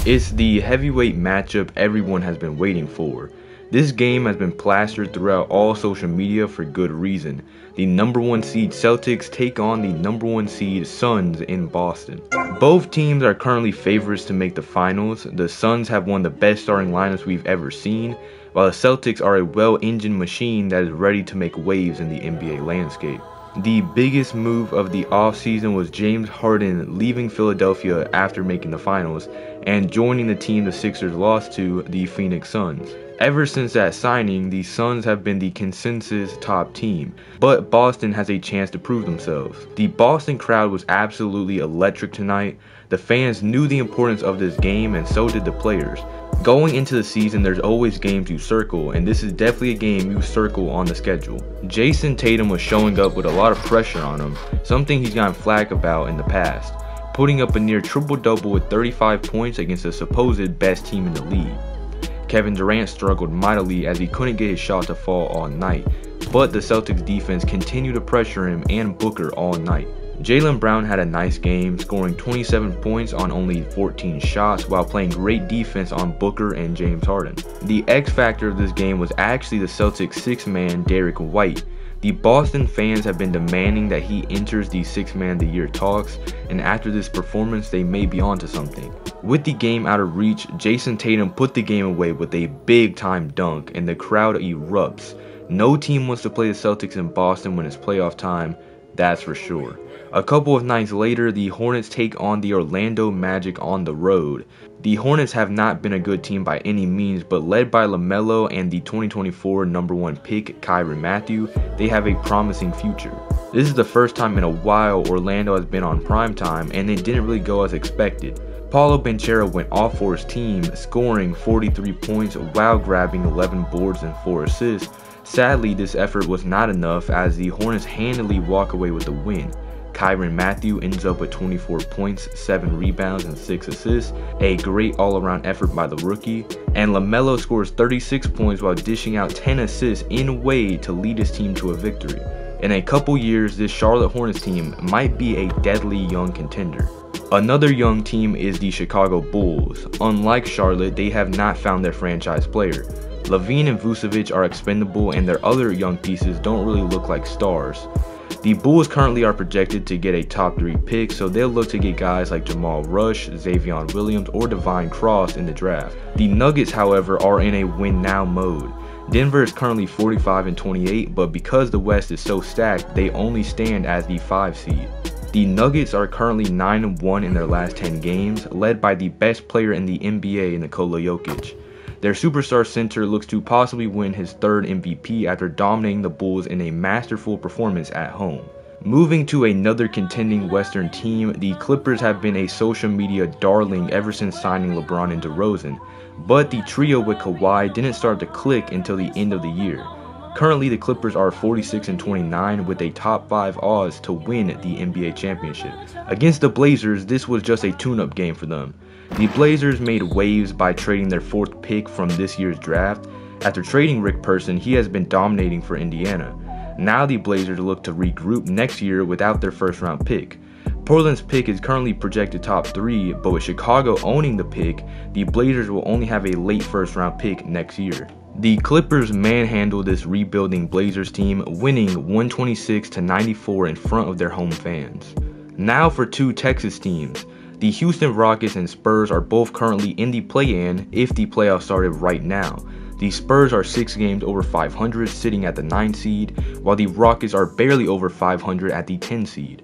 It's the heavyweight matchup everyone has been waiting for. This game has been plastered throughout all social media for good reason. The number 1 seed Celtics take on the number 1 seed Suns in Boston. Both teams are currently favorites to make the finals. The Suns have one of the best starting lineups we've ever seen, while the Celtics are a well-engined machine that is ready to make waves in the NBA landscape. The biggest move of the offseason was James Harden leaving Philadelphia after making the finals and joining the team the Sixers lost to, the Phoenix Suns. Ever since that signing, the Suns have been the consensus top team, but Boston has a chance to prove themselves. The Boston crowd was absolutely electric tonight. The fans knew the importance of this game, and so did the players. Going into the season, there's always games you circle, and this is definitely a game you circle on the schedule. Jason Tatum was showing up with a lot of pressure on him, something he's gotten flack about in the past, putting up a near triple-double with 35 points against the supposed best team in the league. Kevin Durant struggled mightily as he couldn't get his shot to fall all night, but the Celtics defense continued to pressure him and Booker all night. Jaylen Brown had a nice game, scoring 27 points on only 14 shots while playing great defense on Booker and James Harden. The X factor of this game was actually the Celtics' 6-man Derrick White. The Boston fans have been demanding that he enters the 6-man of the year talks, and after this performance they may be onto something. With the game out of reach, Jason Tatum put the game away with a big time dunk and the crowd erupts. No team wants to play the Celtics in Boston when it's playoff time, that's for sure. A couple of nights later, the Hornets take on the Orlando Magic on the road. The Hornets have not been a good team by any means, but led by LaMelo and the 2024 number 1 pick Tyrann Mathieu, they have a promising future. This is the first time in a while Orlando has been on primetime, and it didn't really go as expected. Paolo Banchero went off for his team, scoring 43 points while grabbing 11 boards and 4 assists. Sadly, this effort was not enough as the Hornets handily walk away with the win. Tyrann Mathieu ends up with 24 points, 7 rebounds, and 6 assists, a great all-around effort by the rookie, and LaMelo scores 36 points while dishing out 10 assists in Wade to lead his team to a victory. In a couple years, this Charlotte Hornets team might be a deadly young contender. Another young team is the Chicago Bulls. Unlike Charlotte, they have not found their franchise player. LaVine and Vucevic are expendable, and their other young pieces don't really look like stars. The Bulls currently are projected to get a top 3 pick, so they'll look to get guys like Jamal Rush, Xavier Williams, or Divine Cross in the draft. The Nuggets, however, are in a win-now mode. Denver is currently 45-28, but because the West is so stacked, they only stand as the 5 seed. The Nuggets are currently 9-1 in their last 10 games, led by the best player in the NBA, Nikola Jokic. Their superstar center looks to possibly win his 3rd MVP after dominating the Bulls in a masterful performance at home. Moving to another contending Western team, the Clippers have been a social media darling ever since signing LeBron and DeRozan, but the trio with Kawhi didn't start to click until the end of the year. Currently, the Clippers are 46-29 with a top 5 odds to win the NBA championship. Against the Blazers, this was just a tune-up game for them. The Blazers made waves by trading their 4th pick from this year's draft. After trading Rick Person, he has been dominating for Indiana. Now the Blazers look to regroup next year without their 1st round pick. Portland's pick is currently projected top 3, but with Chicago owning the pick, the Blazers will only have a late 1st round pick next year. The Clippers manhandled this rebuilding Blazers team, winning 126-94 in front of their home fans. Now for 2 Texas teams. The Houston Rockets and Spurs are both currently in the play-in if the playoffs started right now. The Spurs are 6 games over 500, sitting at the 9 seed, while the Rockets are barely over 500 at the 10 seed.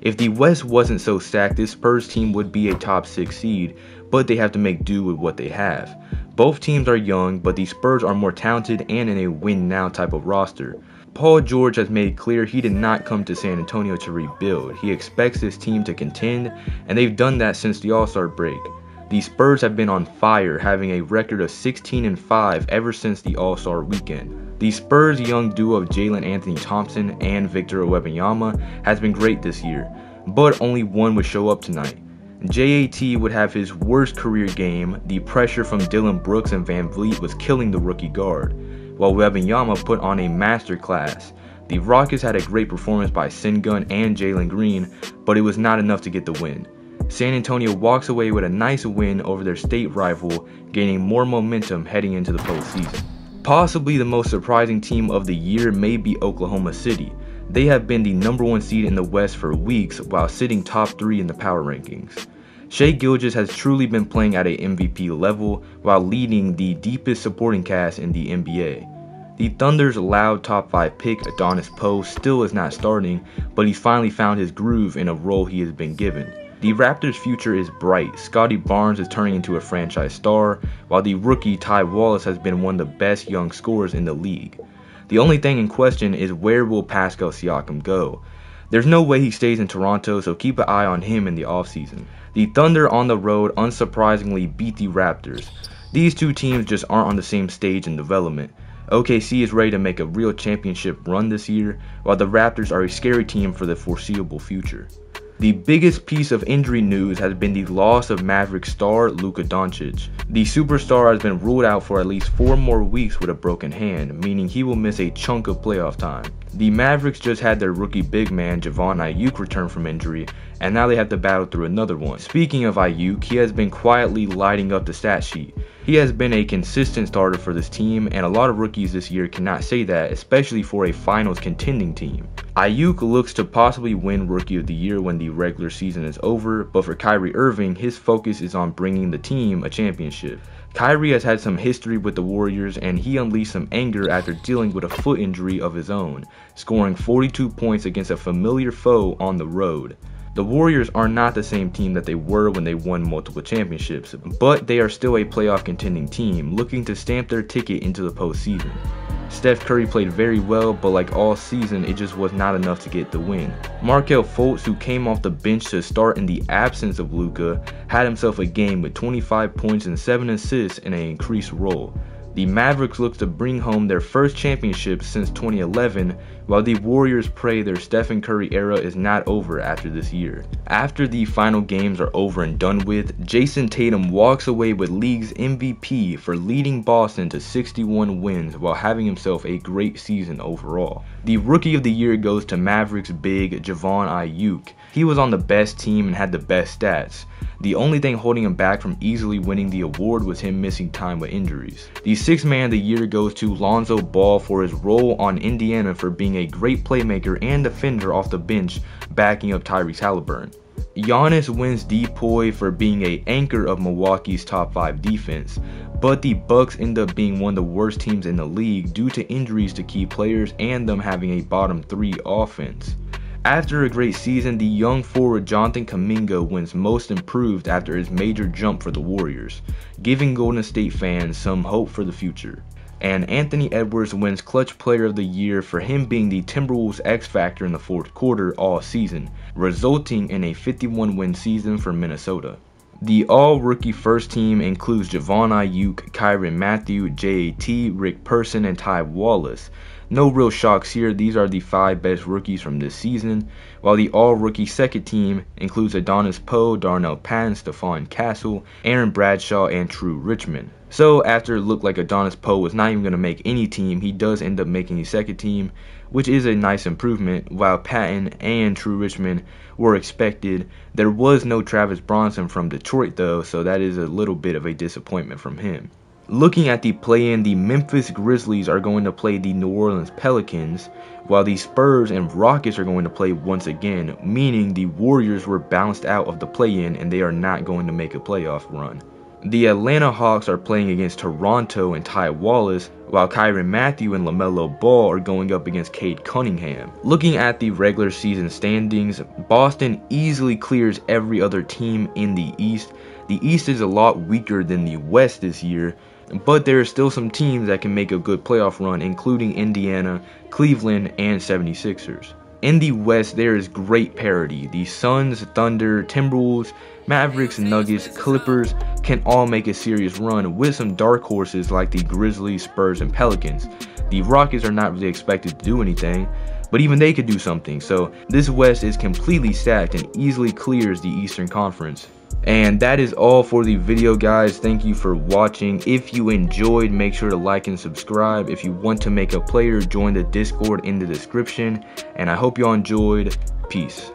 If the West wasn't so stacked, this Spurs team would be a top 6 seed, but they have to make do with what they have. Both teams are young, but the Spurs are more talented and in a win-now type of roster. Paul George has made clear he did not come to San Antonio to rebuild. He expects this team to contend, and they've done that since the All-Star break. The Spurs have been on fire, having a record of 16-5 ever since the All-Star weekend. The Spurs' young duo of Jalen Anthony Thompson and Victor Wembanyama has been great this year, but only one would show up tonight. JAT would have his worst career game. The pressure from Dylan Brooks and Van Vliet was killing the rookie guard, while Wembanyama put on a masterclass. The Rockets had a great performance by Sengun and Jalen Green, but it was not enough to get the win. San Antonio walks away with a nice win over their state rival, gaining more momentum heading into the postseason. Possibly the most surprising team of the year may be Oklahoma City. They have been the #1 seed in the West for weeks while sitting top 3 in the power rankings. Shai Gilgeous has truly been playing at a MVP level while leading the deepest supporting cast in the NBA. The Thunder's loud top 5 pick Adonis Poe still is not starting, but he's finally found his groove in a role he has been given. The Raptors' future is bright. Scotty Barnes is turning into a franchise star, while the rookie Ty Wallace has been one of the best young scorers in the league. The only thing in question is where will Pascal Siakam go? There's no way he stays in Toronto, so keep an eye on him in the offseason. The Thunder on the road unsurprisingly beat the Raptors. These two teams just aren't on the same stage in development. OKC is ready to make a real championship run this year, while the Raptors are a scary team for the foreseeable future. The biggest piece of injury news has been the loss of Mavericks star Luka Doncic. The superstar has been ruled out for at least 4 more weeks with a broken hand, meaning he will miss a chunk of playoff time. The Mavericks just had their rookie big man Javon Ayuk return from injury, and now they have to battle through another one. Speaking of Ayuk, he has been quietly lighting up the stat sheet. He has been a consistent starter for this team, and a lot of rookies this year cannot say that, especially for a finals contending team. Ayuk looks to possibly win Rookie of the Year when the regular season is over, but for Kyrie Irving, his focus is on bringing the team a championship. Kyrie has had some history with the Warriors, and he unleashed some anger after dealing with a foot injury of his own, scoring 42 points against a familiar foe on the road. The Warriors are not the same team that they were when they won multiple championships, but they are still a playoff contending team, looking to stamp their ticket into the postseason. Steph Curry played very well, but like all season, it just was not enough to get the win. Markelle Fultz, who came off the bench to start in the absence of Luka, had himself a game with 25 points and 7 assists in an increased role. The Mavericks look to bring home their first championship since 2011, while the Warriors pray their Stephen Curry era is not over after this year. After the final games are over and done with, Jason Tatum walks away with league's MVP for leading Boston to 61 wins while having himself a great season overall. The Rookie of the Year goes to Mavericks big Javon Ayuk. He was on the best team and had the best stats. The only thing holding him back from easily winning the award was him missing time with injuries. The 6th Man of the Year goes to Lonzo Ball for his role on Indiana for being a great playmaker and defender off the bench, backing up Tyrese Halliburton. Giannis wins DPOY for being an anchor of Milwaukee's top 5 defense, but the Bucks end up being one of the worst teams in the league due to injuries to key players and them having a bottom 3 offense. After a great season, the young forward Jonathan Kuminga wins Most Improved after his major jump for the Warriors, giving Golden State fans some hope for the future. And Anthony Edwards wins Clutch Player of the Year for him being the Timberwolves X Factor in the 4th quarter all season, resulting in a 51-win season for Minnesota. The all-rookie first team includes Javon Ayuk, Kyron Matthew, JAT, Rick Person, and Ty Wallace. No real shocks here, these are the 5 best rookies from this season, while the all-rookie second team includes Adonis Poe, Darnell Patton, Stephon Castle, Aaron Bradshaw, and True Richmond. So after it looked like Adonis Poe was not even going to make any team, he does end up making the second team, which is a nice improvement. While Patton and True Richmond were expected, there was no Travis Bronson from Detroit though, so that is a little bit of a disappointment from him. Looking at the play-in, the Memphis Grizzlies are going to play the New Orleans Pelicans, while the Spurs and Rockets are going to play once again, meaning the Warriors were bounced out of the play-in and they are not going to make a playoff run. The Atlanta Hawks are playing against Toronto and Ty Wallace, while Kyron Matthew and LaMelo Ball are going up against Cade Cunningham. Looking at the regular season standings, Boston easily clears every other team in the East. The East is a lot weaker than the West this year, but there are still some teams that can make a good playoff run, including Indiana, Cleveland, and 76ers. In the West, there is great parity. The Suns, Thunder, Timberwolves, Mavericks, Nuggets, Clippers can all make a serious run with some dark horses like the Grizzlies, Spurs, and Pelicans. The Rockets are not really expected to do anything, but even they could do something. So this West is completely stacked and easily clears the Eastern Conference. And that is all for the video, guys. Thank you for watching. If you enjoyed, make sure to like and subscribe. If you want to make a player, join the Discord in the description. And I hope you all enjoyed. Peace.